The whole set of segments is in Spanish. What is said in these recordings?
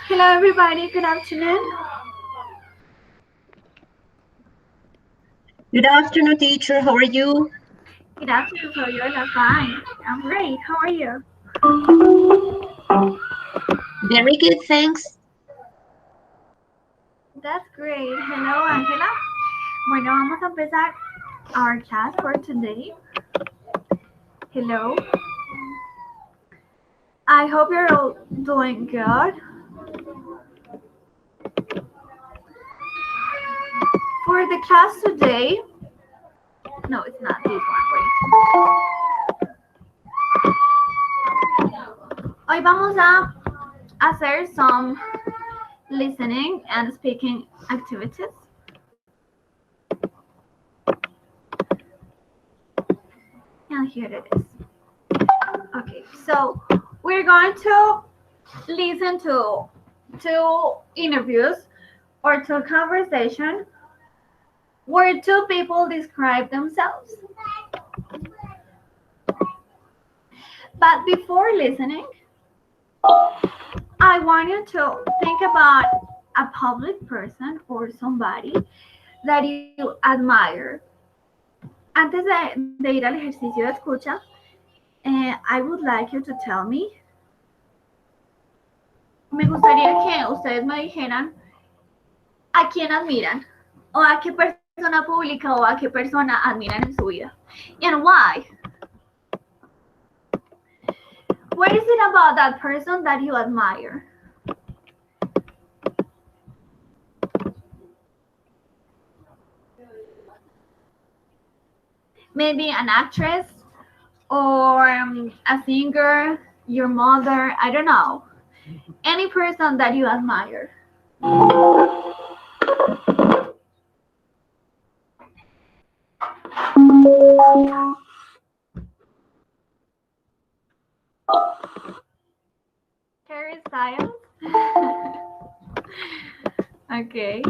Hello, everybody. Good afternoon. Good afternoon, teacher. How are you? Good afternoon, Fabiola. Fine. I'm great. How are you? Very good, thanks. That's great. Hello, Angela. Bueno, vamos a empezar our class for today. Hello. I hope you're all doing good. For the class today, no, it's not this one. Wait. Hoy vamos a hacer some listening and speaking activities. And here it is. Okay, so we're going to listen to two interviews or two conversations where two people describe themselves. But before listening, I want you to think about a public person or somebody that you admire. Antes de ir al ejercicio de escucha, I would like you to tell me. Me gustaría que ustedes me dijeran a quién admiran o a qué persona pública o a qué persona admiran en su vida. And why? What is it about that person that you admire? Maybe an actress or a singer, your mother, I don't know. Any person that you admire. Harry Styles? Okay.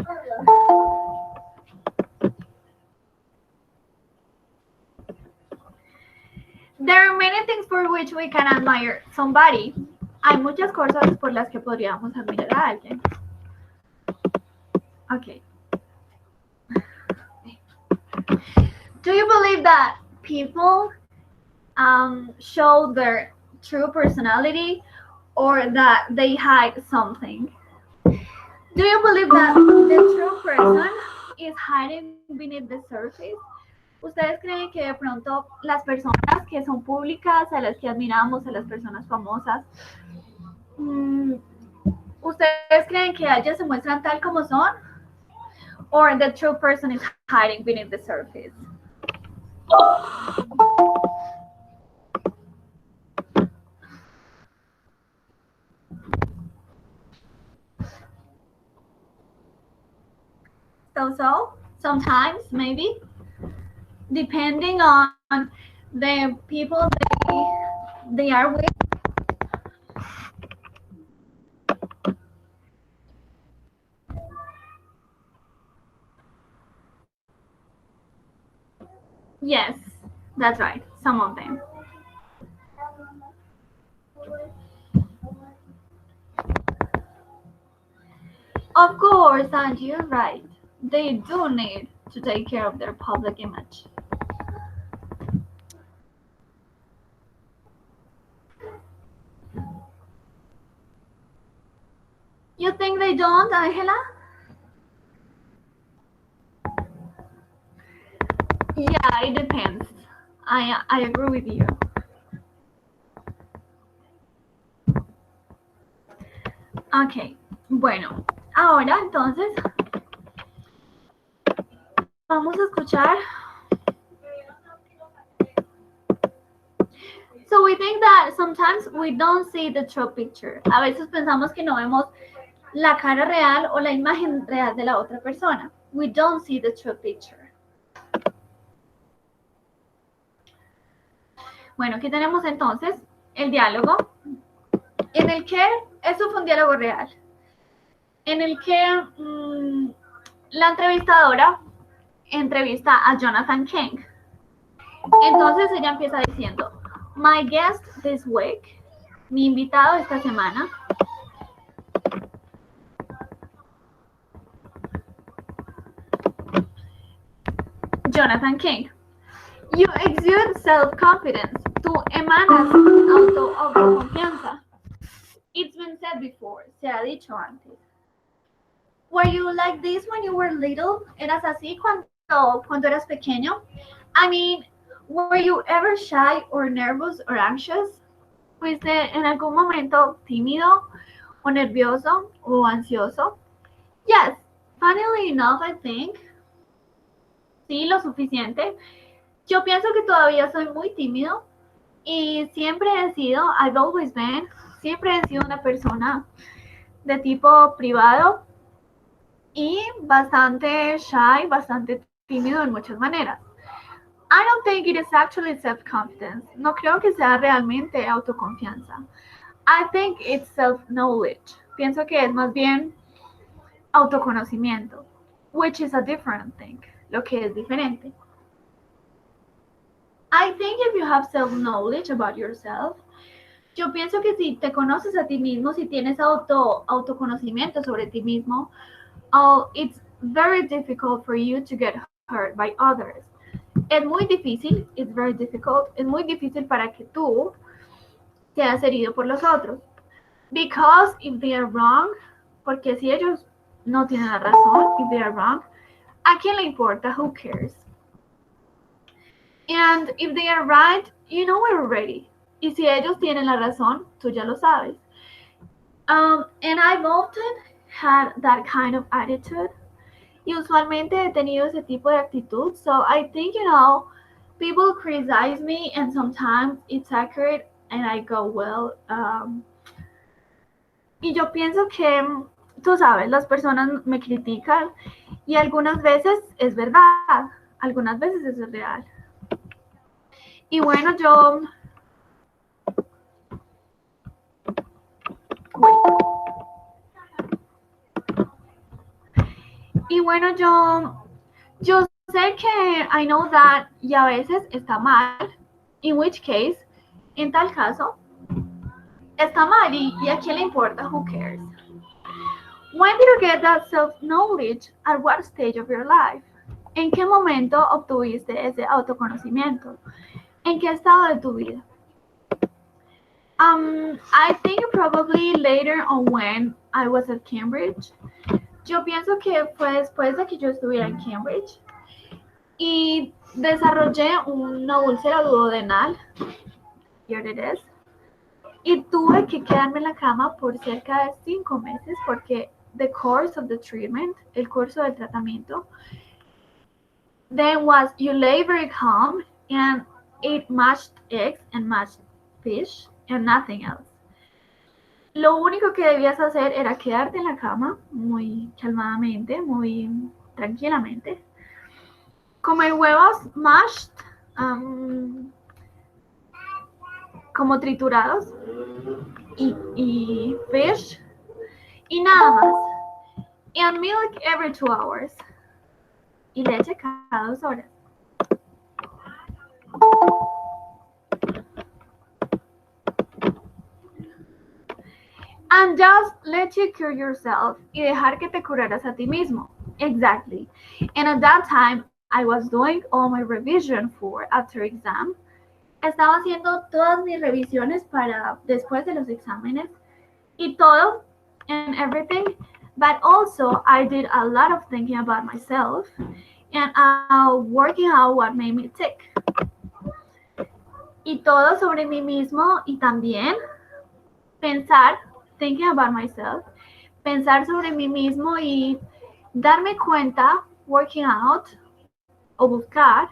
There are many things for which we can admire somebody. Hay muchas cosas por las que podríamos admirar a alguien. Okay. Do you believe that people show their true personality or that they hide something? Do you believe that the true person is hiding beneath the surface? ¿Ustedes creen que de pronto las personas que son públicas, a las que admiramos, a las personas famosas, ¿ustedes creen que ellas se muestran tal como son? Or the true person is hiding beneath the surface? So, sometimes, maybe, depending on the people they are with. Yes, that's right, some of them. Of course, and you're right. They do need to take care of their public image. You think they don't, Angela? Yeah, it depends. I agree with you. Ok, bueno, ahora entonces vamos a escuchar. So we think that sometimes we don't see the true picture. A veces pensamos que no vemos la cara real o la imagen real de la otra persona. We don't see the true picture. Bueno, aquí tenemos entonces el diálogo en el que, eso fue un diálogo real, en el que la entrevistadora entrevista a Jonathan King. Entonces ella empieza diciendo, my guest this week, mi invitado esta semana, Jonathan King. You exude self-confidence. Tú emanas autoconfianza. It's been said before, se ha dicho antes. Were you like this when you were little? ¿Eras así cuando eras pequeño? I mean, were you ever shy or nervous or anxious? ¿Fuiste en algún momento tímido o nervioso o ansioso? Yes, funnily enough, I think. Sí, lo suficiente. Yo pienso que todavía soy muy tímido y siempre he sido, I've always been, siempre he sido una persona de tipo privado y bastante shy, bastante tímido en muchas maneras. I don't think it is actually self-confidence. No creo que sea realmente autoconfianza. I think it's self-knowledge. Pienso que es más bien autoconocimiento, which is a different thing, lo que es diferente. I think if you have self-knowledge about yourself, yo pienso que si te conoces a ti mismo, si tienes autoconocimiento sobre ti mismo, oh, it's very difficult for you to get hurt by others. Es muy difícil, it's very difficult, es muy difícil para que tú seas herido por los otros. Because if they are wrong, porque si ellos no tienen la razón, if they are wrong, ¿a quién le importa? Who cares? And if they are right, you know it already. Y si ellos tienen la razón, tú ya lo sabes. And I've often had that kind of attitude. Y usualmente he tenido ese tipo de actitud. So I think, people criticize me and sometimes it's accurate and I go, well, y yo pienso que, tú sabes, las personas me critican y algunas veces es verdad, algunas veces es real. Y bueno, yo sé que I know that y a veces está mal, in which case, en tal caso, está mal y a quién le importa, who cares. When did you get that self-knowledge? At what stage of your life? ¿En qué momento obtuviste ese autoconocimiento? ¿En qué estado de tu vida? I think probably later on when I was at Cambridge. Yo pienso que fue después de que yo estuviera en Cambridge y desarrollé una úlcera duodenal. Here it is. Y tuve que quedarme en la cama por cerca de 5 meses porque the course of the treatment, el curso del tratamiento, then was you lay very calm and eat mashed eggs and mashed fish and nothing else. Lo único que debías hacer era quedarte en la cama muy calmadamente, muy tranquilamente, comer huevos mashed, como triturados, y fish, y nada más. And milk every 2 hours. Y leche cada 2 horas. And just let you cure yourself y dejar que te curaras a ti mismo. Exactly. And at that time, I was doing all my revision for after exam. Estaba haciendo todas mis revisiones para después de los exámenes y todo and everything. But also, I did a lot of thinking about myself and working out what made me tick. Y todo sobre mí mismo y también pensar, thinking about myself, pensar sobre mí mismo y darme cuenta, working out o buscar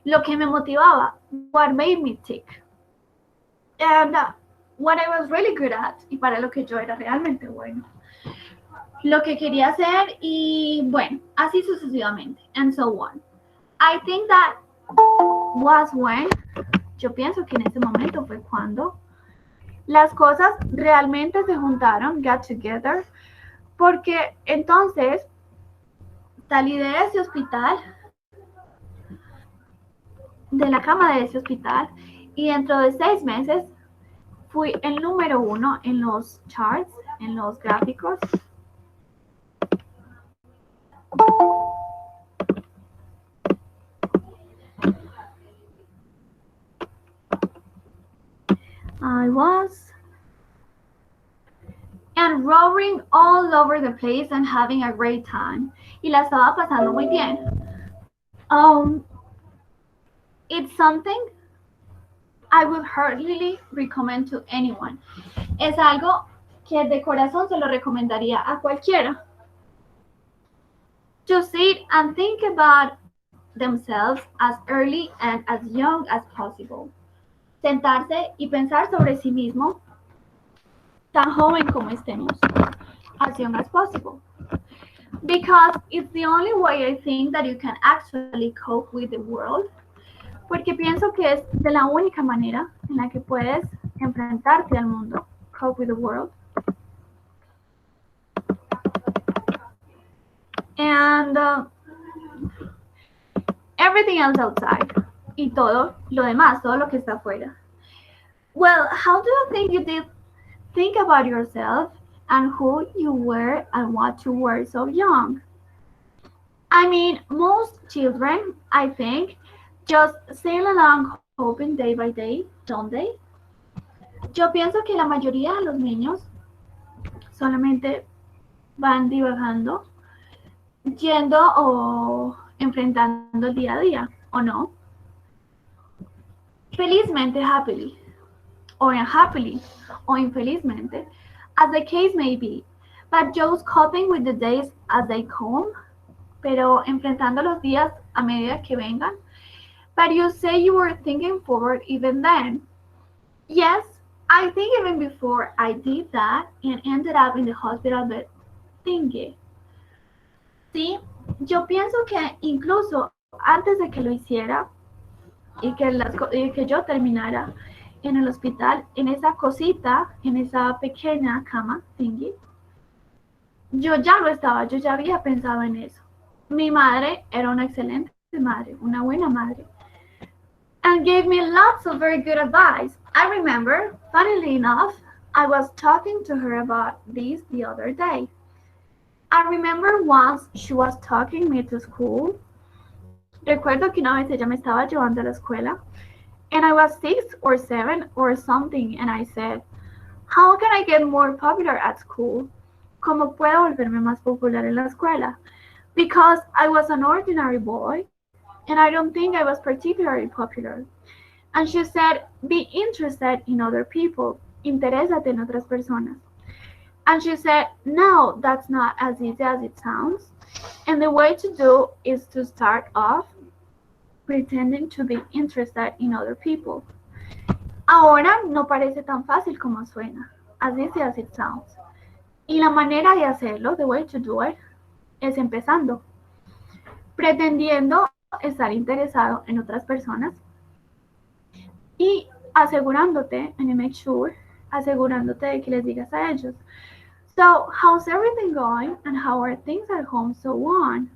lo que me motivaba, what made me tick. And what I was really good at y para lo que yo era realmente bueno. Lo que quería hacer y bueno, así sucesivamente, and so on. I think that was when, yo pienso que en ese momento fue cuando las cosas realmente se juntaron, got together, porque entonces salí de ese hospital, de la cama de ese hospital, y dentro de 6 meses fui el número 1 en los charts, en los gráficos. I was and roaring all over the place and having a great time. Y la estaba pasando muy bien. It's something I would heartily recommend to anyone. Es algo que de corazón se lo recomendaría a cualquiera. To sit and think about themselves as early and as young as possible. Sentarse y pensar sobre sí mismo tan joven como estemos. As young as possible. Because it's the only way I think that you can actually cope with the world. Porque pienso que es de la única manera en la que puedes enfrentarte al mundo. Cope with the world. And everything else outside. Y todo lo demás, todo lo que está afuera. Well, how do you think you did think about yourself and who you were and what you were so young? I mean, most children, I think, just sail along hoping day by day, don't they? Yo pienso que la mayoría de los niños solamente van divagando, yendo o enfrentando el día a día, ¿o no? Felizmente, happily, or unhappily, or infelizmente, as the case may be, but just coping with the days as they come, pero enfrentando los días a medida que vengan. But you say you were thinking forward even then. Yes, I think even before I did that and ended up in the hospital bed thingy. Sí, yo pienso que incluso antes de que lo hiciera y que yo terminara en el hospital, en esa cosita, en esa pequeña cama thingy, yo ya lo estaba, yo ya había pensado en eso. Mi madre era una excelente madre, una buena madre, and gave me lots of very good advice. I remember, funnily enough, I was talking to her about this the other day. I remember once she was taking me to school. Recuerdo que una vez ella me estaba llevando a la escuela, and I was 6 or 7 or something, and I said, how can I get more popular at school? ¿Cómo puedo volverme más popular en la escuela? Because I was an ordinary boy, and I don't think I was particularly popular. And she said, be interested in other people. Interésate en otras personas. And she said, no, that's not as easy as it sounds. And the way to do is to start off pretending to be interested in other people. Ahora no parece tan fácil como suena, as easy as it sounds. Y la manera de hacerlo, the way to do it, es empezando, pretendiendo estar interesado en otras personas y asegurándote, and you make sure, asegurándote de que les digas a ellos, so, how's everything going and how are things at home, so on?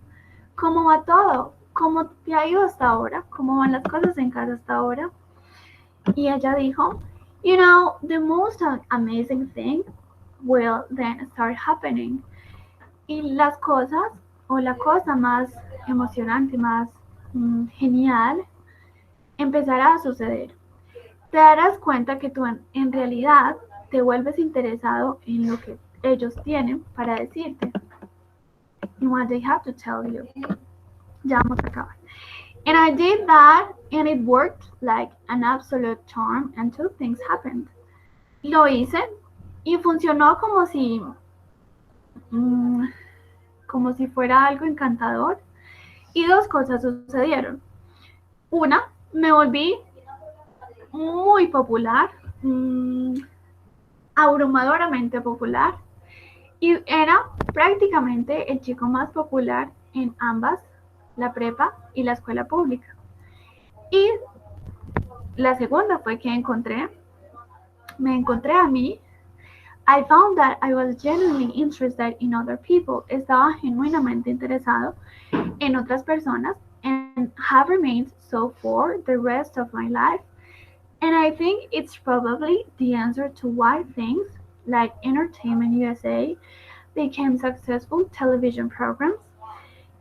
¿Cómo va todo? ¿Cómo te ha ido hasta ahora? ¿Cómo van las cosas en casa hasta ahora? Y ella dijo, you know, the most amazing thing will then start happening. Y las cosas, o la cosa más emocionante, más genial, empezará a suceder. Te darás cuenta que tú en realidad te vuelves interesado en lo que ellos tienen para decirte. In what they have to tell you. Ya vamos a acabar. And I did that and it worked like an absolute charm and two things happened. Lo hice y funcionó mm, como si fuera algo encantador y dos cosas sucedieron. Una, me volví muy popular, abrumadoramente popular y era prácticamente el chico más popular en ambas, la prepa y la escuela pública. Y la segunda fue que me encontré a mí. I found that I was genuinely interested in other people. Estaba genuinamente interesado en otras personas and have remained so for the rest of my life. And I think it's probably the answer to why things like Entertainment USA became successful television programs.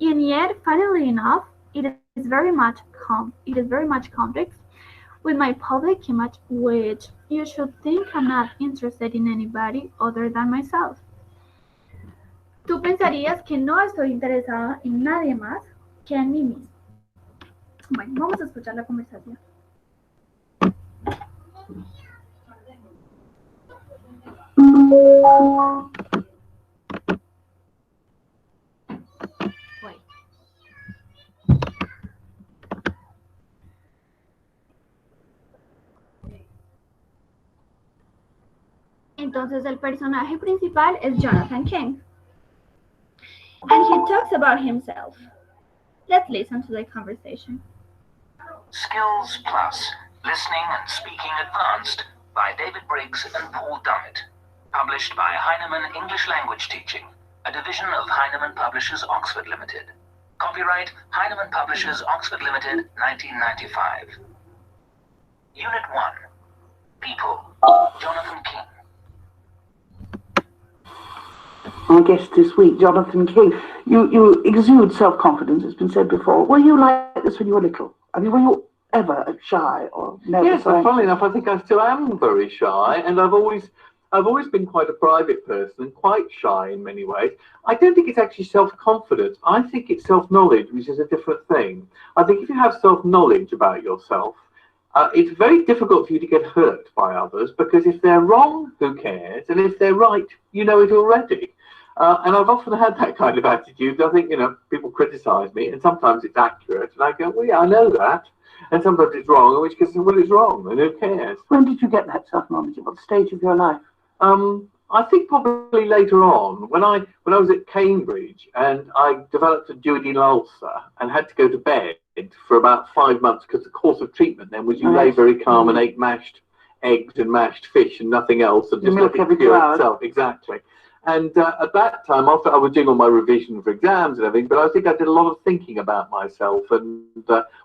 And yet, funnily enough, it is very much complex with my public image, which you should think I'm not interested in anybody other than myself. Tú pensarías que no estoy interesada en nadie más que en mí mismo. Bueno, vamos a escuchar la conversación. Wait. Entonces el personaje principal es Jonathan King. And he talks about himself. Let's listen to the conversation. Skills Plus, Listening and Speaking Advanced by David Briggs and Paul Dummett. Published by Heinemann English Language Teaching, a division of Heinemann Publishers Oxford Limited. Copyright Heinemann Publishers Oxford Limited, 1995. Unit 1. People. Jonathan King. Our guest this week, Jonathan King. You exude self-confidence, it's been said before. Were you like this when you were little? I mean, were you ever shy or nervous? Yes, and funnily enough, I think I still am very shy, and I've always been quite a private person and quite shy in many ways. I don't think it's actually self-confidence. I think it's self-knowledge, which is a different thing. I think if you have self-knowledge about yourself, it's very difficult for you to get hurt by others, because if they're wrong, who cares? And if they're right, you know it already. And I've often had that kind of attitude. I think, people criticize me, and sometimes it's accurate, and I go, well, yeah, I know that. And sometimes it's wrong, in which case, well, it's wrong, and who cares? When did you get that self-knowledge? At what stage of your life? I think probably later on, when I was at Cambridge, and I developed a duodenal ulcer and had to go to bed for about 5 months, because the course of treatment then was you lay very calm and ate mashed eggs and mashed fish and nothing else, and just let it cure itself. Exactly. And at that time, after I was doing all my revision for exams and everything, but I think I did a lot of thinking about myself and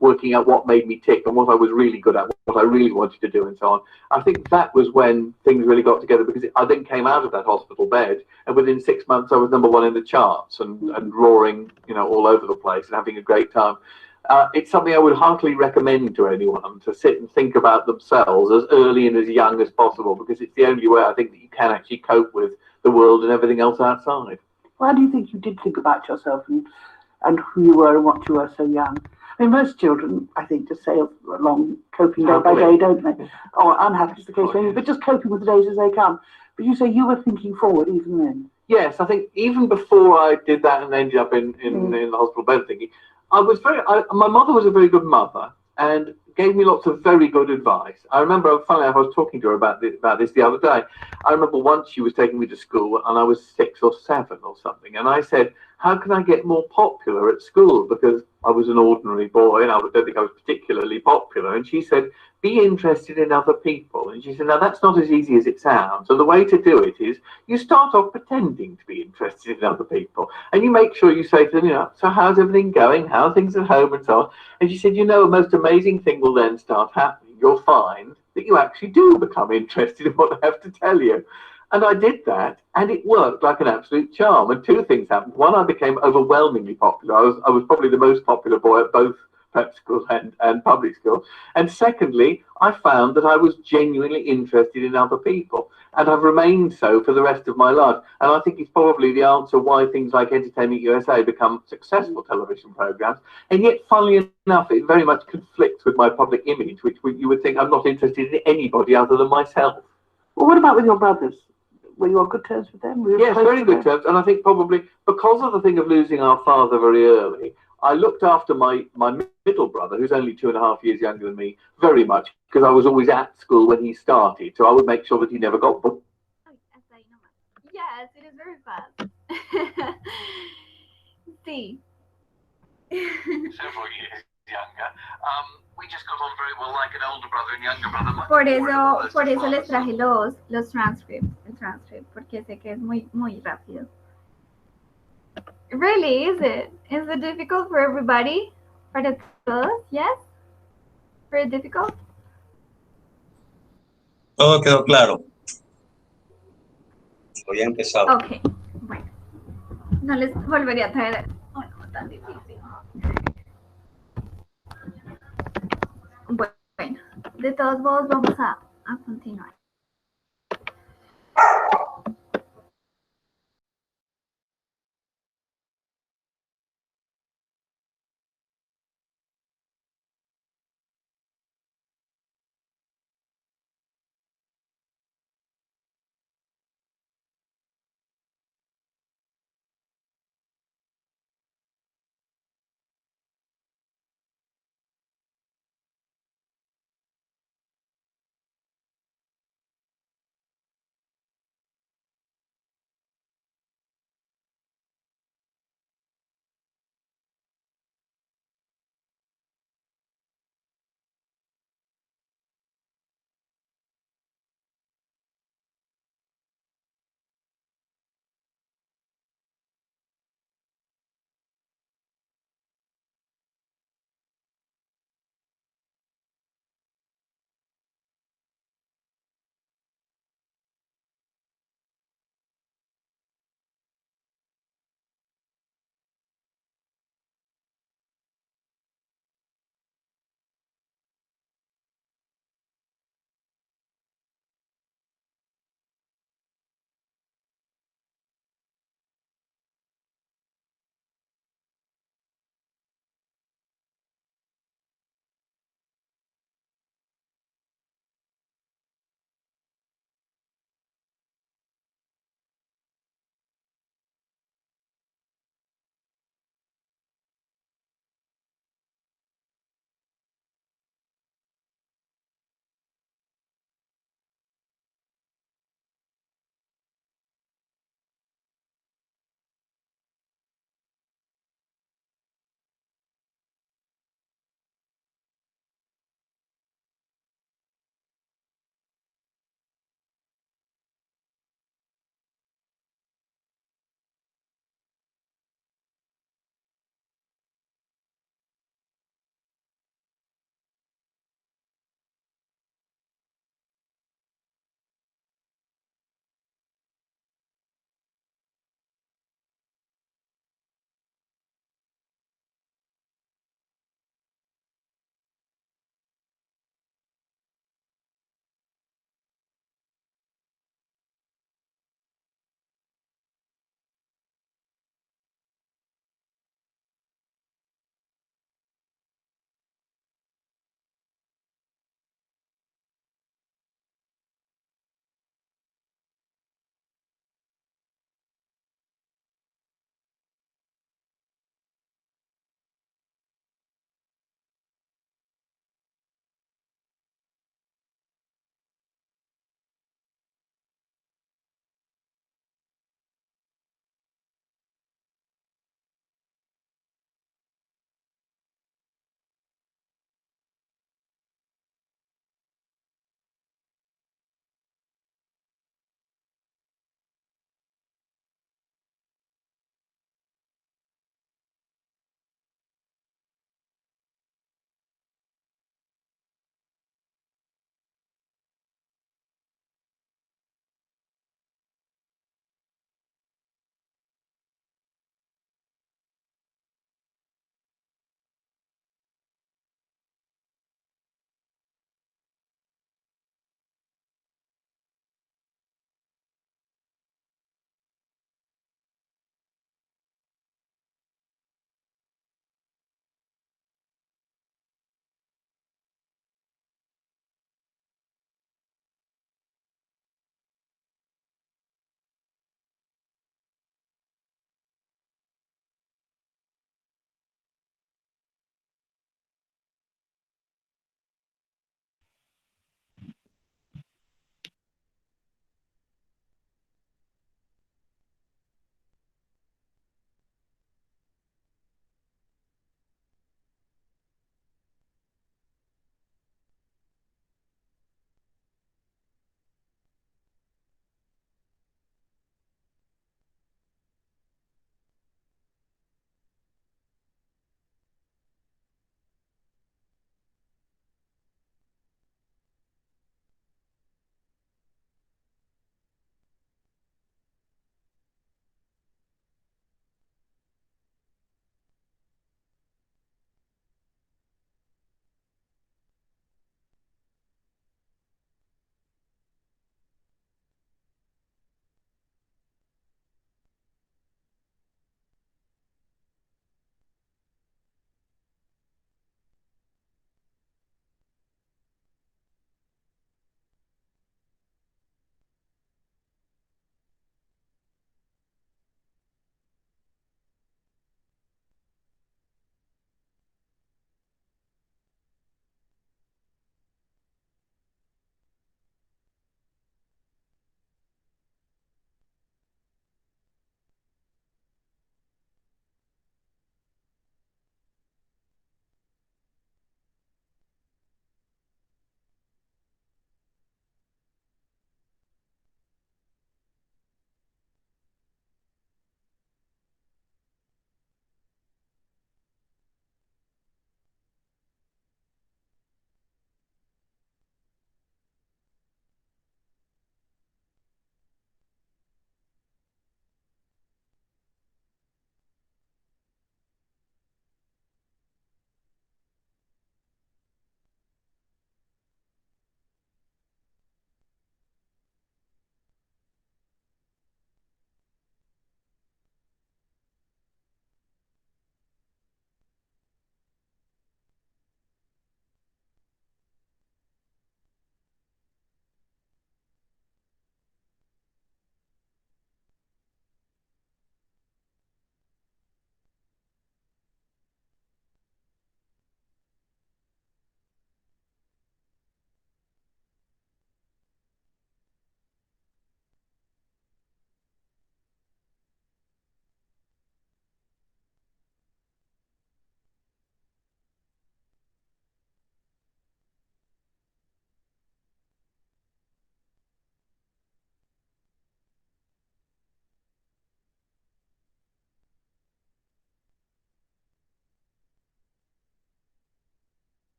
working out what made me tick and what I was really good at, what I really wanted to do, and so on. I think that was when things really got together, because I then came out of that hospital bed, and within 6 months I was #1 in the charts and roaring, all over the place and having a great time. It's something I would heartily recommend to anyone, to sit and think about themselves as early and as young as possible, because it's the only way I think that you can actually cope with the world and everything else outside. Why do you think you did think about yourself and who you were and what you were so young? I mean, most children, I think, just sail along coping day by day, don't they? Or unhappy is the case, but just coping with the days as they come. But you say you were thinking forward even then. Yes, I think even before I did that and ended up in the hospital bed thinking, my mother was a very good mother and gave me lots of very good advice. I remember, funnily enough, I was talking to her about this the other day. I remember once she was taking me to school and I was 6 or 7 or something, and I said, how can I get more popular at school? Because I was an ordinary boy and I don't think I was particularly popular. And she said, be interested in other people. And she said, now that's not as easy as it sounds. So the way to do it is you start off pretending to be interested in other people. And you make sure you say to them, so how's everything going? How are things at home and so on? And she said, a most amazing thing will then start happening. You'll find that you actually do become interested in what I have to tell you. And I did that, and it worked like an absolute charm. And 2 things happened. One, I became overwhelmingly popular. I was probably the most popular boy at both prep school and public school. And secondly, I found that I was genuinely interested in other people. And I've remained so for the rest of my life. And I think it's probably the answer why things like Entertainment USA become successful television programs. And yet, funnily enough, it very much conflicts with my public image, which you would think I'm not interested in anybody other than myself. Well, what about with your brothers? Were you on good terms with them? Yes, very good terms. And I think probably because of the thing of losing our father very early, I looked after my middle brother, who's only 2.5 years younger than me, very much, because I was always at school when he started. So I would make sure that he never got booked. Yes, it is very fast. Sí. Several years younger. We just got on very well like an older brother and younger brother. Por eso les traje los transcripts, el transcript, porque sé que es muy rápido. Really, is it? Is it difficult for everybody? Para todos? Yes? Very difficult? Todo quedó claro. Voy a empezar. Ok, bueno. No les volvería a traer. Oh, no, tan difícil. Bueno, De todos modos, vamos a continuar.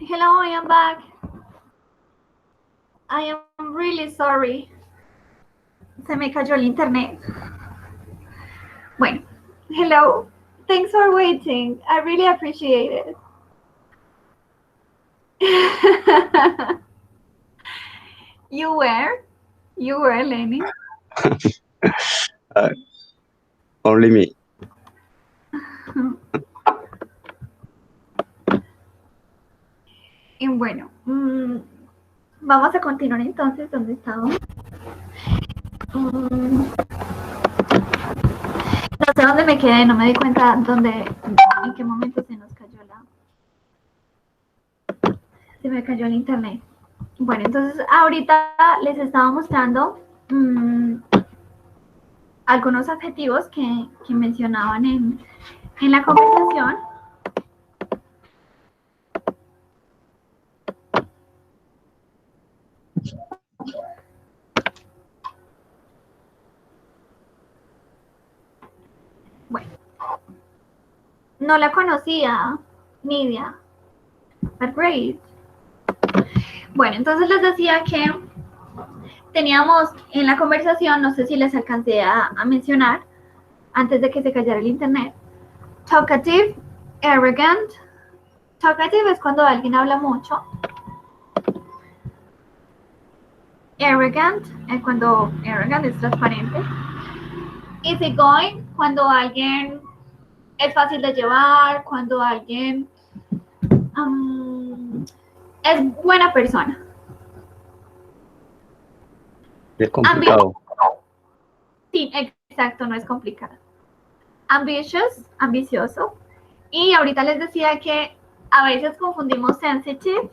Hello, I am back. I am really sorry. Se me cayó el internet. Bueno, hello. Thanks for waiting. I really appreciate it. You were? You were, Lenny? Only me. Y bueno, vamos a continuar entonces donde estábamos. No sé dónde me quedé, no me di cuenta en qué momento se nos cayó se me cayó el internet. Bueno, entonces ahorita les estaba mostrando algunos adjetivos que mencionaban en la conversación. Bueno, no la conocía, Nidia, but great. Bueno, entonces les decía que teníamos en la conversación, no sé si les alcancé a mencionar antes de que se cayera el internet, talkative, arrogant. Talkative es cuando alguien habla mucho. Arrogant es cuando arrogant es transparente. Easygoing, cuando alguien es fácil de llevar, cuando alguien es buena persona. Es complicado. Sí, exacto, no es complicado. Ambitious, ambicioso. Y ahorita les decía que a veces confundimos sensitive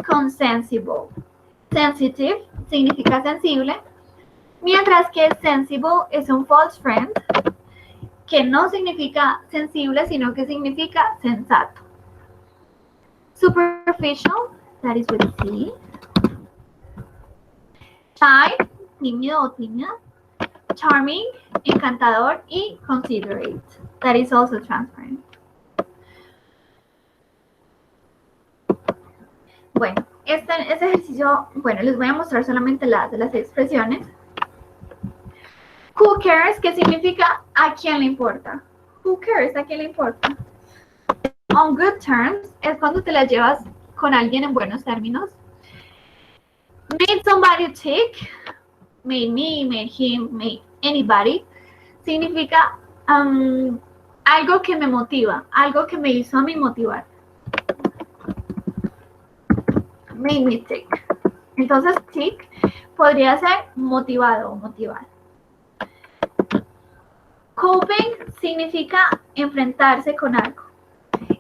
con sensible. Sensitive significa sensible, mientras que sensible es un false friend que no significa sensible, sino que significa sensato. Superficial, that is with C. Shy, tímido o tímida. Charming, encantador. Y considerate, that is also transparent. Bueno, este ejercicio, bueno, les voy a mostrar solamente las expresiones. Who cares? ¿Qué significa? ¿A quién le importa? Who cares? ¿A quién le importa? On good terms es cuando te la llevas con alguien en buenos términos. Made somebody tick, made me, made him, made anybody, significa algo que me motiva, algo que me hizo a mí motivar. Made me tick. Entonces, tick podría ser motivado o motivar. Coping significa enfrentarse con algo.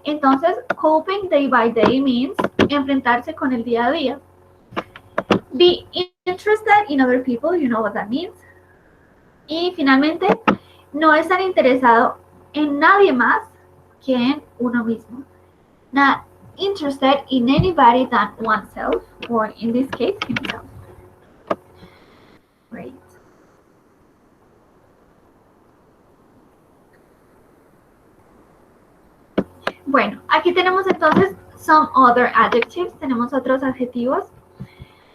Entonces, coping day by day means enfrentarse con el día a día. Be interested in other people, you know what that means. Y finalmente, no estar interesado en nadie más que en uno mismo. Not interested in anybody than oneself, or in this case, himself. Great. Bueno, aquí tenemos entonces some other adjectives, tenemos otros adjetivos.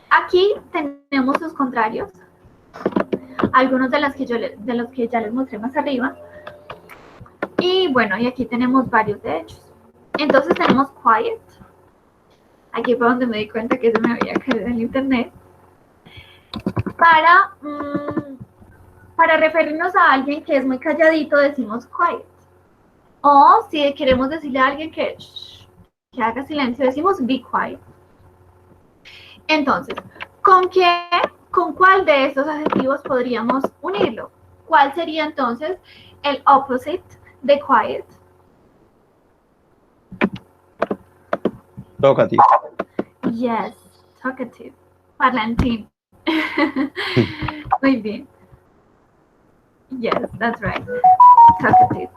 Aquí tenemos sus contrarios, algunos de los que ya les mostré más arriba. Y bueno, y aquí tenemos varios de ellos. Entonces tenemos quiet. Aquí fue donde me di cuenta que se me había caído el internet. Para referirnos a alguien que es muy calladito, decimos quiet. O si queremos decirle a alguien que haga silencio, decimos be quiet. Entonces, ¿con cuál de estos adjetivos podríamos unirlo? ¿Cuál sería entonces el opposite de quiet? Talkative. Yes, talkative. Parlantín. Muy bien. Yes, that's right. Talkative.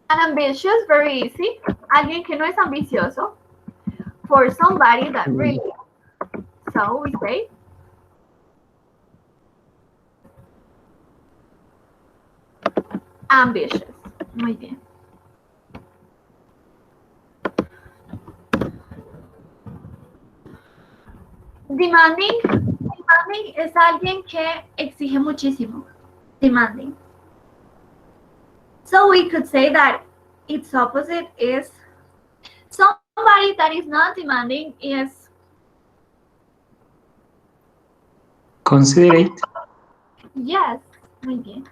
And ambitious, very easy. Alguien que no es ambicioso. For somebody that really is. So we say ambitious. Muy bien. Demanding. Demanding es alguien que exige muchísimo. Demanding. So we could say that its opposite is somebody that is not demanding is Considerate. yes. Muy bien.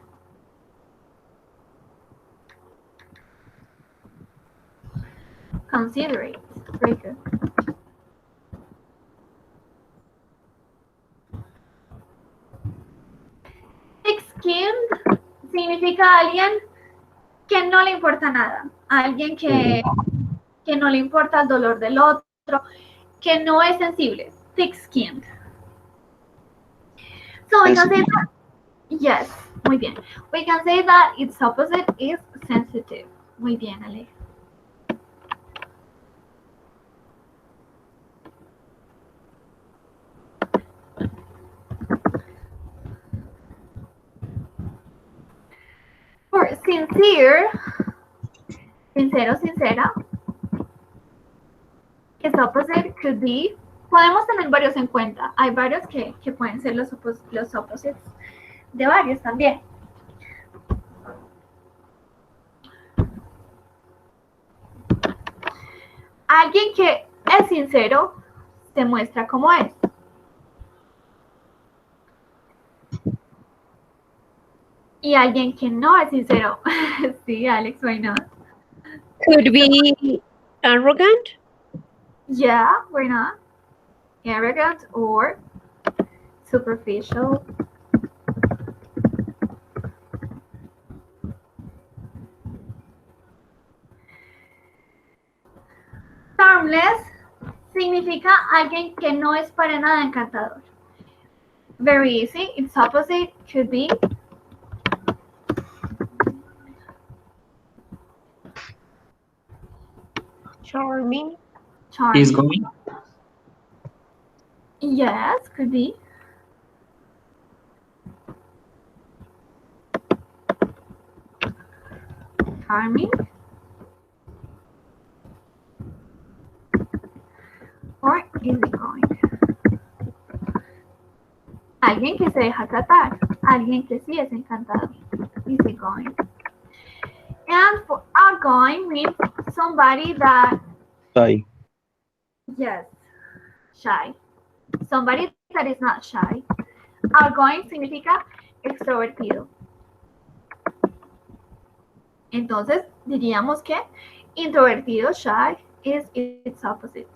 Considerate. Very good. Thick-skinned significa alguien que no le importa nada, alguien que no le importa el dolor del otro, que no es sensible. Thick-skinned. So we can say that, yes, muy bien. We can say that its opposite is sensitive. Muy bien, Ale. For sincere, sincero, sincera, its opposite could be, podemos tener varios en cuenta. Hay varios que pueden ser los opposites de varios también. Alguien que es sincero se muestra como es. Y alguien que no es sincero. Sí, Alex, why not? Could be arrogant. Yeah, why not? Arrogant or superficial. Harmless significa alguien que no es para nada encantador. Very easy. Its opposite could be Charming. charming. Is going. Yes, could be. Charming. Or easygoing. Alguien que se deja tratar. Alguien que sí es encantador. Easygoing. And for outgoing means somebody that, Shy. yes, shy. Somebody that is not shy. Outgoing significa extrovertido. Entonces, diríamos que introvertido, shy, is its opposite.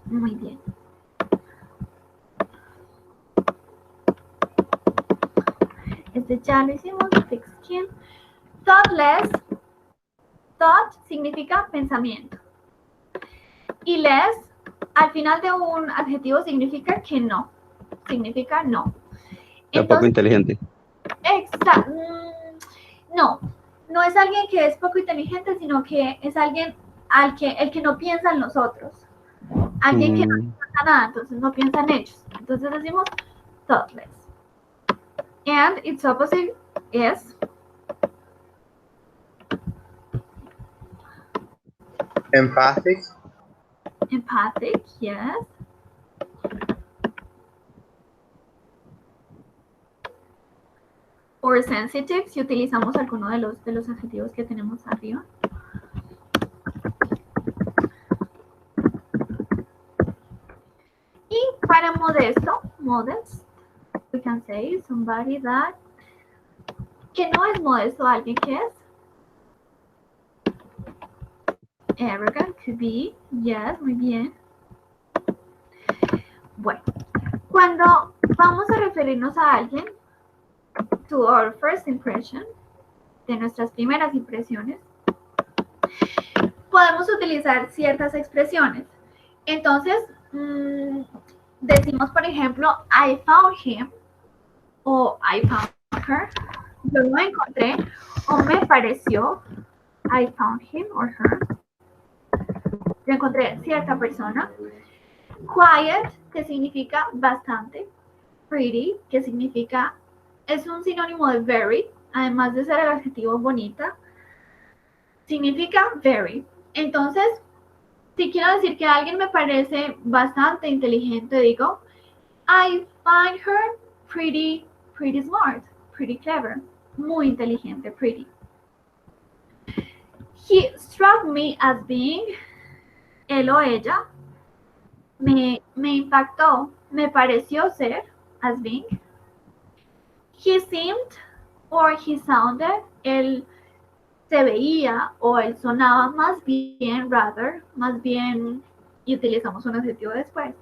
Muy bien. Este ya lo hicimos, thick skin. Thoughtless. Thought significa pensamiento. Y less, al final de un adjetivo significa que no. Significa no. Tampoco inteligente. Exacto. No, no es alguien que es poco inteligente, sino que es alguien el que no piensa en los otros. Alguien que no piensa nada, entonces no piensa en ellos. Entonces decimos thoughtless. And its opposite is Empathic. empathic, yes. Or sensitive, si utilizamos alguno de los adjetivos que tenemos arriba. Y para modesto, modest, we can say somebody that, que no es modesto, alguien que es arrogant, could be, yes, muy bien. Bueno, cuando vamos a referirnos a alguien, to our first impression, de nuestras primeras impresiones, podemos utilizar ciertas expresiones. Entonces, decimos, por ejemplo, I found him, o I found her, yo lo encontré, o me pareció, I found him or her, yo encontré cierta persona. Quiet, que significa bastante. Pretty, que significa, es un sinónimo de very, además de ser el adjetivo bonita, significa very. Entonces, si quiero decir que alguien me parece bastante inteligente, digo, I find her pretty smart, pretty clever, muy inteligente, pretty. He struck me as being, él o ella, me impactó, me pareció ser, as being. He seemed or he sounded, él se veía o él sonaba más bien, rather, más bien, y utilizamos un adjetivo después.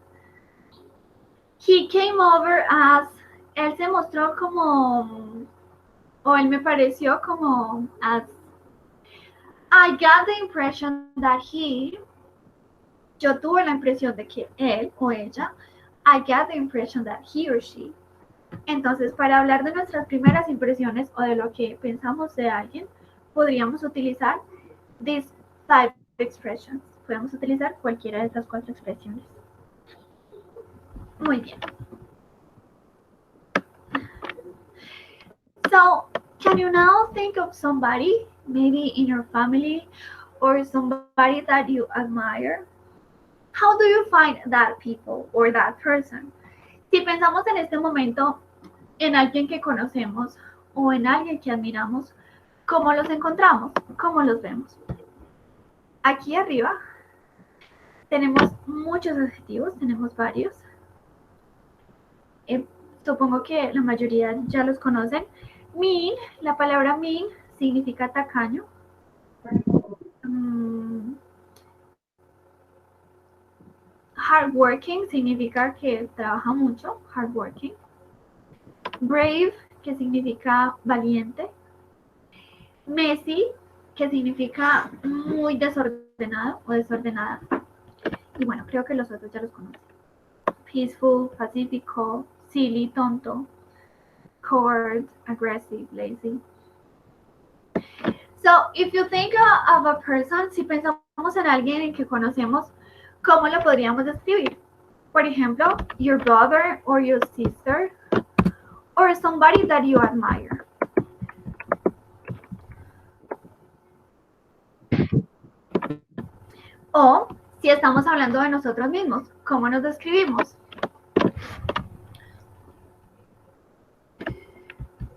He came over as, él se mostró como, o él me pareció como, as, I got the impression that he, yo tuve la impresión de que él o ella, I got the impression that he or she. Entonces, para hablar de nuestras primeras impresiones o de lo que pensamos de alguien, podríamos utilizar these 5 expressions. Podemos utilizar cualquiera de estas 4 expresiones. Muy bien. So, can you now think of somebody, maybe in your family, or somebody that you admire? How do you find that people or that person? Si pensamos en este momento en alguien que conocemos o en alguien que admiramos, ¿cómo los encontramos? ¿Cómo los vemos? Aquí arriba tenemos muchos adjetivos, tenemos varios. Supongo que la mayoría ya los conocen. Mean, la palabra mean significa tacaño. Hardworking significa que trabaja mucho, hardworking. Brave, que significa valiente. Messy, que significa muy desordenado o desordenada. Y bueno, creo que los otros ya los conocen. Peaceful, pacífico, silly, tonto. Coward, aggressive, lazy. So, if you think of a person, si pensamos en alguien que conocemos, ¿cómo lo podríamos describir? Por ejemplo, your brother or your sister, or somebody that you admire. O si estamos hablando de nosotros mismos, ¿cómo nos describimos?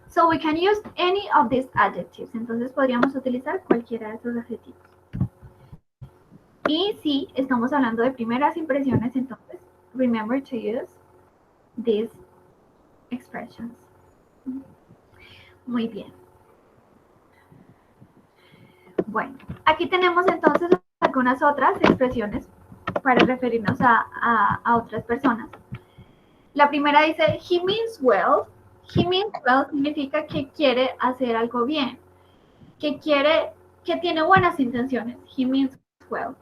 So we can use any of these adjectives. Entonces podríamos utilizar cualquiera de estos adjetivos. Y si estamos hablando de primeras impresiones, entonces remember to use these expressions. Muy bien. Bueno, aquí tenemos entonces algunas otras expresiones para referirnos a otras personas. La primera dice, he means well. He means well significa que quiere hacer algo bien, que tiene buenas intenciones. He means well.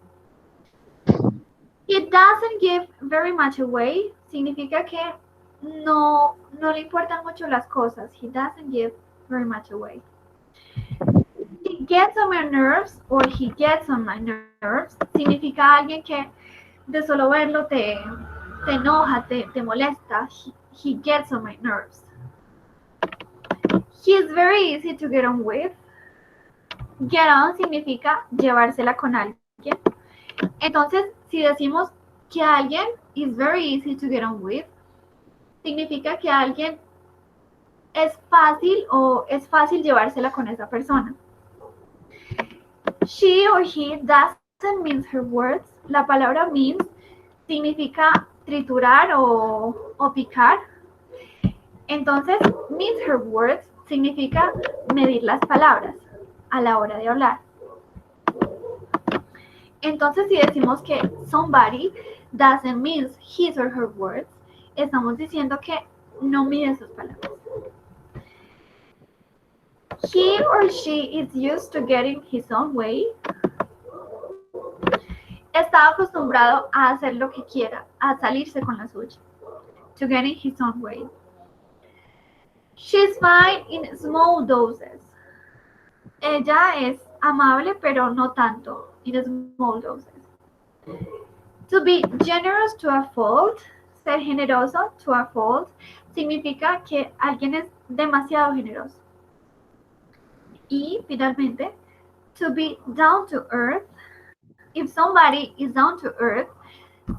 He doesn't give very much away significa que no le importan mucho las cosas. He doesn't give very much away. He gets on my nerves or he gets on my nerves significa alguien que de solo verlo te enoja, te molesta. He gets on my nerves. He is very easy to get on with. Get on significa llevársela con alguien. Entonces, si decimos que alguien is very easy to get on with, significa que alguien es fácil llevársela con esa persona. She or he doesn't mince her words. La palabra mince significa triturar o picar. Entonces, mince her words significa medir las palabras a la hora de hablar. Entonces, si decimos que somebody doesn't mince his or her words, estamos diciendo que no mide sus palabras. He or she is used to getting his own way. Está acostumbrado a hacer lo que quiera, a salirse con la suya. To getting his own way. She's fine in small doses. Ella es amable, pero no tanto. In small doses. To be generous to a fault, ser generoso to a fault, significa que alguien es demasiado generoso. Y finalmente, to be down to earth. If somebody is down to earth,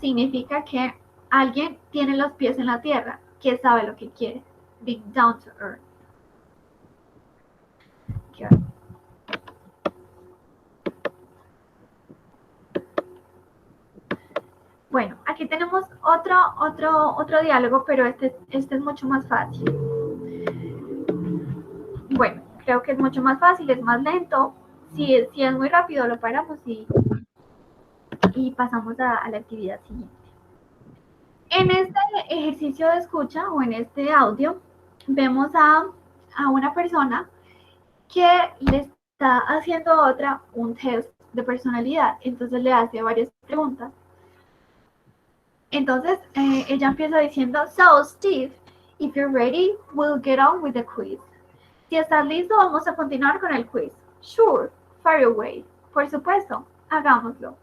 significa que alguien tiene los pies en la tierra, que sabe lo que quiere. Being down to earth. Good. Bueno, aquí tenemos otro diálogo, pero este es mucho más fácil. Bueno, creo que es mucho más fácil, es más lento. Si es muy rápido, lo paramos y pasamos a la actividad siguiente. En este ejercicio de escucha o en este audio, vemos a una persona que le está haciendo a otra un test de personalidad. Entonces le hace varias preguntas. Entonces ella empieza diciendo, so Steve, if you're ready, we'll get on with the quiz. Si estás listo, vamos a continuar con el quiz. Sure, fire away. Por supuesto, hagámoslo.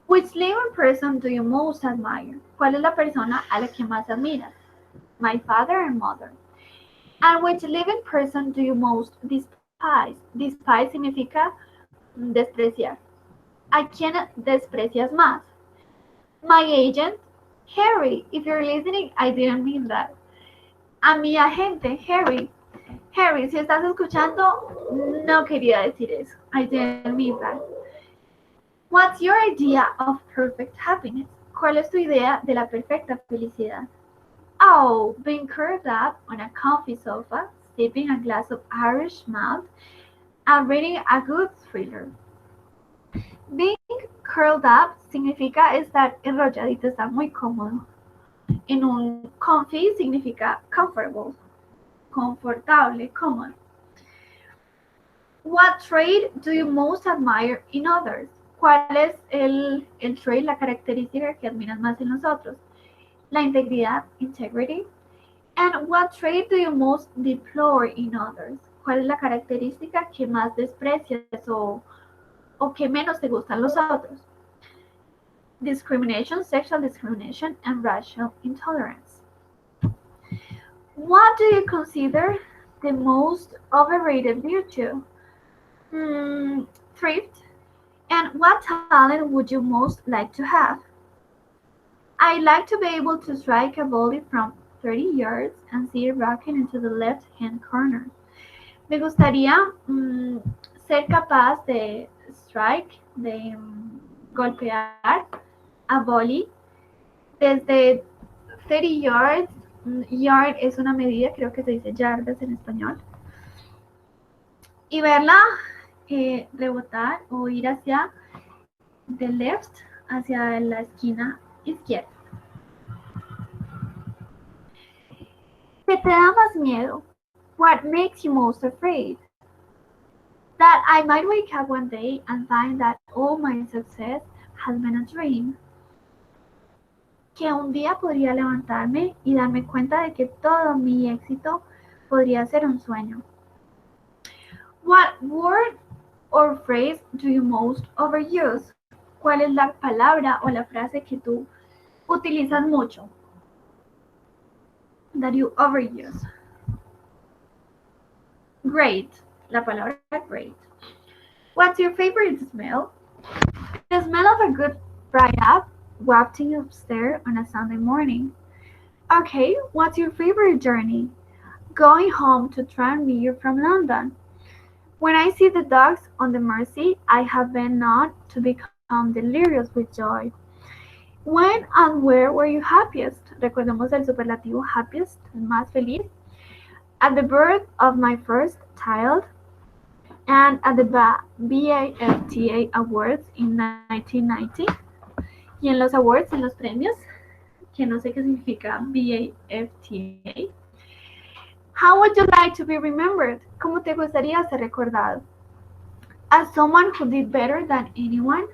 Which living person do you most admire? ¿Cuál es la persona a la que más admiras? My father and mother. And which living person do you most despise? Despise significa despreciar. ¿A quién desprecias más? My agent, Harry. If you're listening, I didn't mean that. A mi agente, Harry. Harry, si estás escuchando, no quería decir eso. I didn't mean that. What's your idea of perfect happiness? ¿Cuál es tu idea de la perfecta felicidad? Oh, being curled up on a comfy sofa, sipping a glass of Irish malt, and reading a good thriller. Being curled up significa estar enrolladito, estar muy cómodo. En un comfy significa comfortable, confortable, cómodo. What trait do you most admire in others? ¿Cuál es el trait, la característica que admiras más en los otros? La integridad, integrity. And what trait do you most deplore in others? ¿Cuál es la característica que más desprecias o que menos te gustan los otros? Discrimination, sexual discrimination, and racial intolerance. What do you consider the most overrated virtue? Thrift. And what talent would you most like to have? I'd like to be able to strike a volley from 30 yards and see it rocking into the left-hand corner. Me gustaría ser capaz de strike, de golpear a volley desde 30 yards. Yard es una medida, creo que se dice yardas en español. Y verla rebotar o ir hacia the left, hacia la esquina izquierda. ¿Qué te da más miedo? What makes you most afraid? That I might wake up one day and find that all my success has been a dream. Que un día podría levantarme y darme cuenta de que todo mi éxito podría ser un sueño. What word or phrase do you most overuse? ¿Cuál es la palabra o la frase que tú utilizas mucho? That you overuse. Great. La palabra great. What's your favorite smell? The smell of a good fried up wafting upstairs on a Sunday morning. Okay, what's your favorite journey? Going home to Tranmere from London. When I see the dogs on the Mersey, I have been known to become delirious with joy. When and where were you happiest? Recordemos el superlativo happiest, más feliz. At the birth of my first child and at the BAFTA Awards in 1990. Y en los awards, en los premios, que no sé qué significa BAFTA. How would you like to be remembered? ¿Cómo te gustaría ser recordado? As someone who did better than anyone.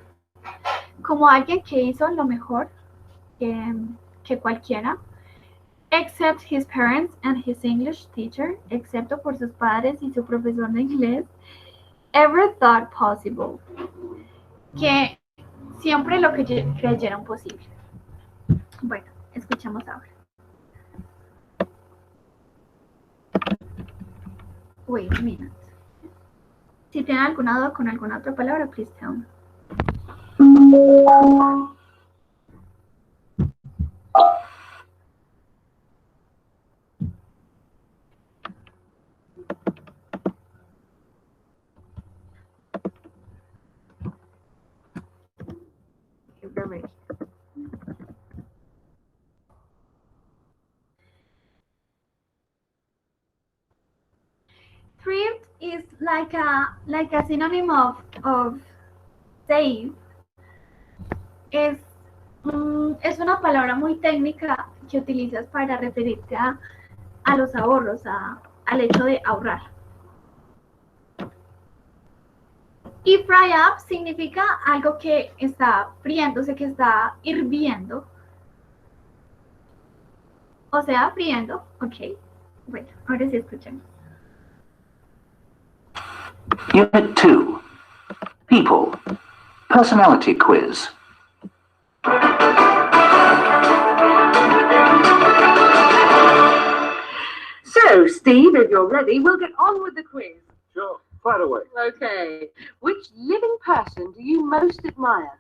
Como alguien que hizo lo mejor que cualquiera. Except his parents and his English teacher. Excepto por sus padres y su profesor de inglés. Ever thought possible. Que siempre lo que creyeron posible. Bueno, escuchamos ahora. Wait a minute. Si tienen alguna duda con alguna otra palabra, please tell me. Thrift is like a synonym of save. Es una palabra muy técnica que utilizas para referirte a los ahorros, al hecho de ahorrar. Y fry up significa algo que está friéndose, que está hirviendo. O sea, friendo. Ok. Bueno, ahora sí escuchemos. Unit 2. People. Personality quiz. So, Steve, if you're ready, we'll get on with the quiz. Sure, fire away. Okay. Which living person do you most admire?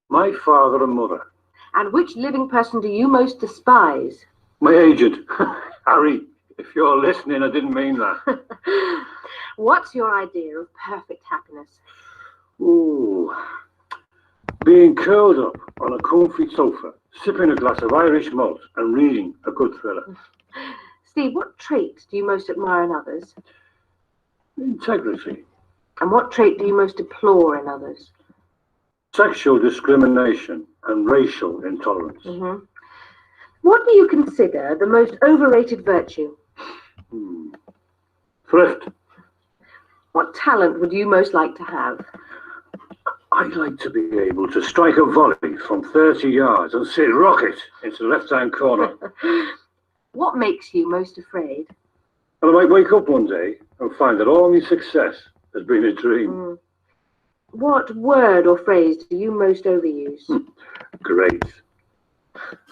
My father and mother. And which living person do you most despise? My agent. Harry, if you're listening, I didn't mean that. What's your idea of perfect happiness? Ooh. Being curled up on a comfy sofa, sipping a glass of Irish malt and reading a good thriller. Steve, what trait do you most admire in others? Integrity. And what trait do you most deplore in others? Sexual discrimination and racial intolerance. Mm-hmm. What do you consider the most overrated virtue? Thrift. What talent would you most like to have? I'd like to be able to strike a volley from 30 yards and see it rocket into the left-hand corner. What makes you most afraid? And I might wake up one day and find that all my success has been a dream. What word or phrase do you most overuse? Great.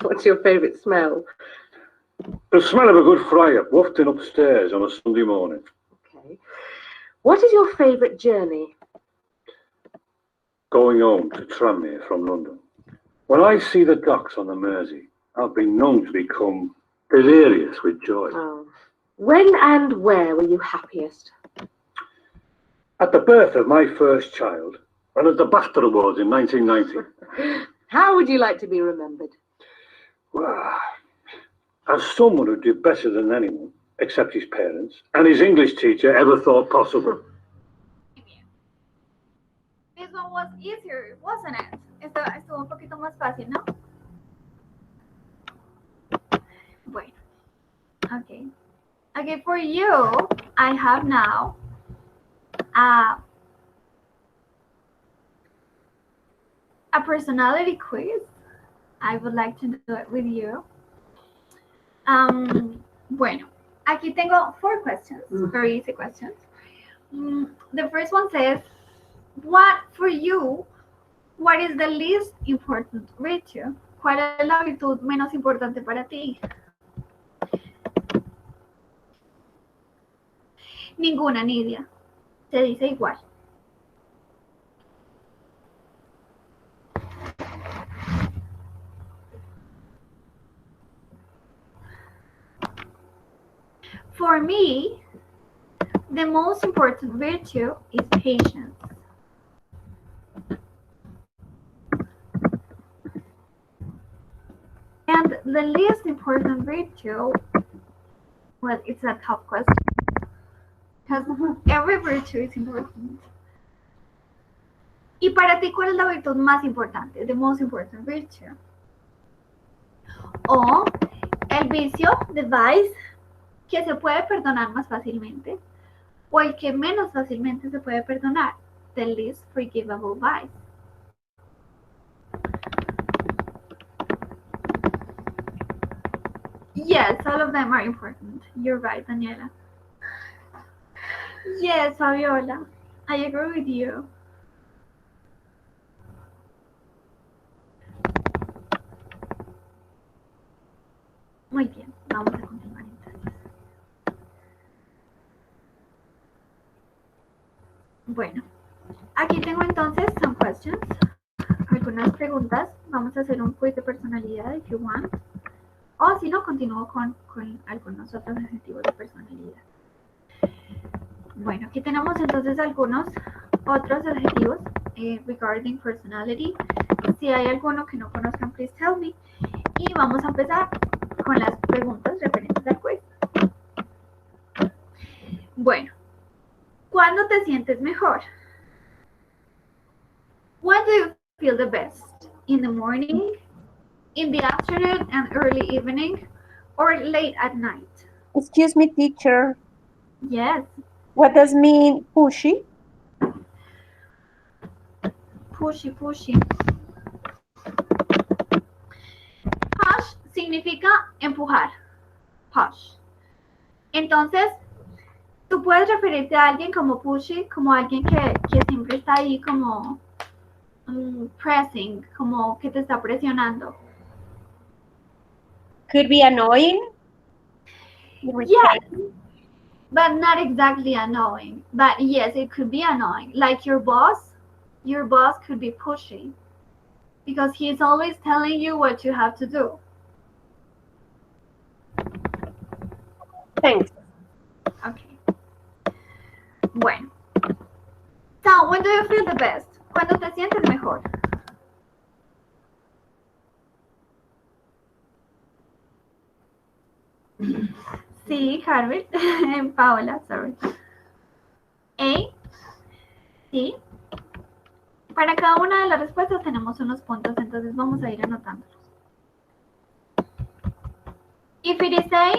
What's your favourite smell? The smell of a good fry-up wafting upstairs on a Sunday morning. Okay. What is your favourite journey? Going home to Tranmere from London. When I see the docks on the Mersey, I've been known to become delirious with joy. Oh. When and where were you happiest? At the birth of my first child and at the BAFTA Awards in 1990. How would you like to be remembered? Well, as someone who did better than anyone, except his parents, and his English teacher ever thought possible. This one was easier, wasn't it? Estuvo un poquito más fácil, ¿no? Bueno. Okay. Okay, for you, I have now a personality quiz. I would like to do it with you. Bueno, aquí tengo 4 questions, very easy questions. The first one says, what is the least important virtue? ¿Cuál es la virtud menos importante para ti? Ninguna, Nidia. Se dice igual. For me, the most important virtue is patience. And the least important virtue, well, it's a tough question. Because every virtue is important. ¿Y para ti cuál es la virtud más importante? The most important virtue. O el vicio, the vice, que se puede perdonar más fácilmente. O el que menos fácilmente se puede perdonar. The least forgivable vice. Yes, all of them are important. You're right, Daniela. Yes, Fabiola, I agree with you. Muy bien, vamos a continuar entonces. podemos hacer un quiz de personalidad if you want. O si no, continúo con algunos otros adjetivos de personalidad. Bueno, aquí tenemos entonces algunos otros adjetivos regarding personality. Si hay alguno que no conozcan, please tell me. Y vamos a empezar con las preguntas referentes al quiz. Bueno, ¿cuándo te sientes mejor? When do you feel the best? In the morning, in the afternoon and early evening, or late at night? Excuse me, teacher. Yes. What does mean pushy? Pushy, pushy. Push significa empujar. Push. Entonces, tú puedes referirte a alguien como pushy, como alguien que siempre está ahí como pressing, como que te está presionando. Could be annoying. Yes, but not exactly annoying. But yes, it could be annoying. Like your boss could be pushy because he's always telling you what you have to do. Thanks. Okay. Bueno. So, when do you feel the best? ¿Cuándo te sientes mejor? Sí, Harvard. Paola, sorry. A. Sí. Para cada una de las respuestas tenemos unos puntos, entonces vamos a ir anotándolos. If it is A,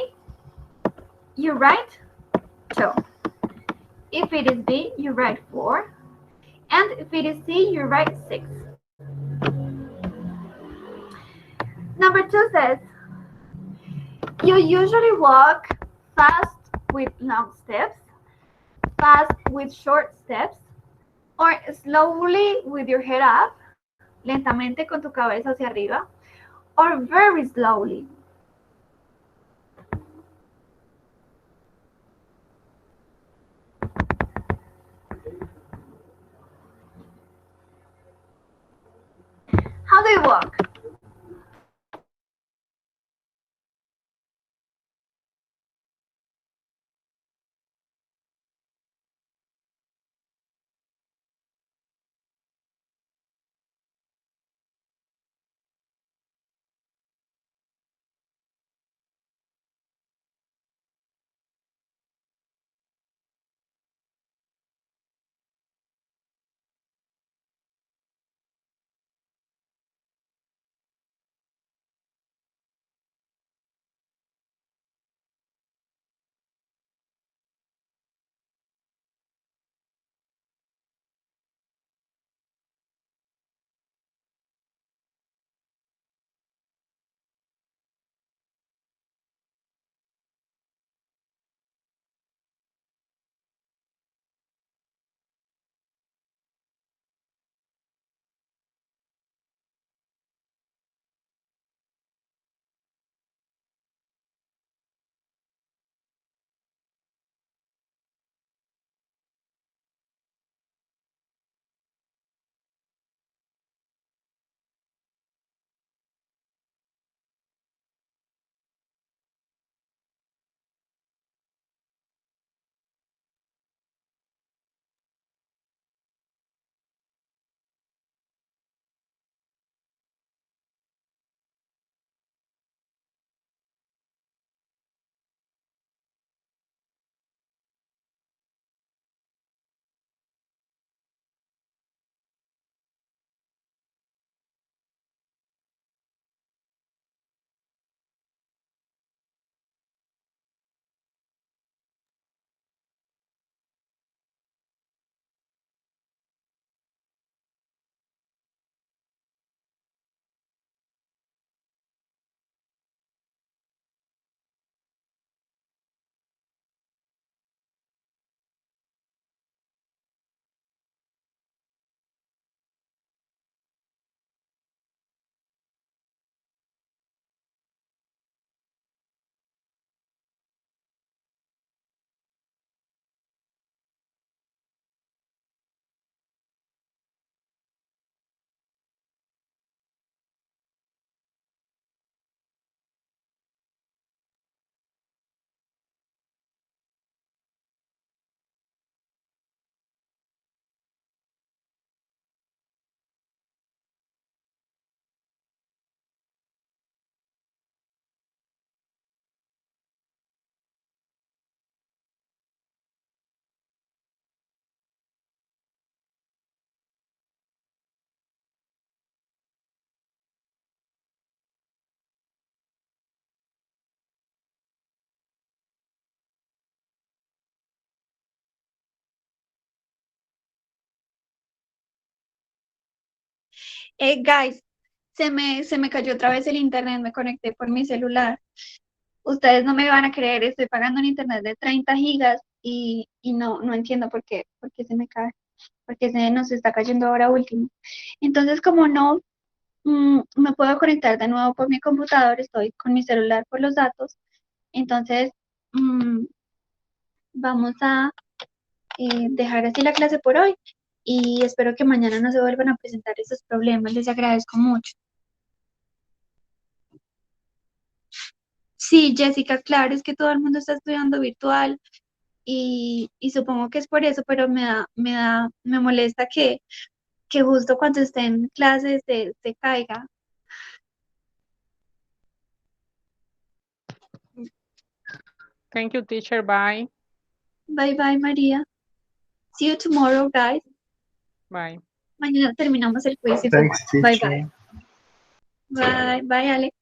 you write 2. If it is B, you write 4. And if it is C, you write 6. Number 2 says, you usually walk fast with long steps, fast with short steps, or slowly with your head up, lentamente con tu cabeza hacia arriba, or very slowly. How do you walk? Guys, se me cayó otra vez el internet, me conecté por mi celular. Ustedes no me van a creer, estoy pagando un internet de 30 gigas y no entiendo por qué se me cae, porque se nos está cayendo ahora último. Entonces, como no me puedo conectar de nuevo por mi computador, estoy con mi celular por los datos, entonces vamos a dejar así la clase por hoy y espero que mañana no se vuelvan a presentar esos problemas, les agradezco mucho. Sí, Jessica, claro, es que todo el mundo está estudiando virtual y supongo que es por eso, pero me molesta que justo cuando esté en clases se caiga. Thank you, teacher. Bye. Bye bye, María. See you tomorrow, guys. Bye. Mañana terminamos el quiz. Thanks, Bye teacher. bye. Bye, bye, Ale.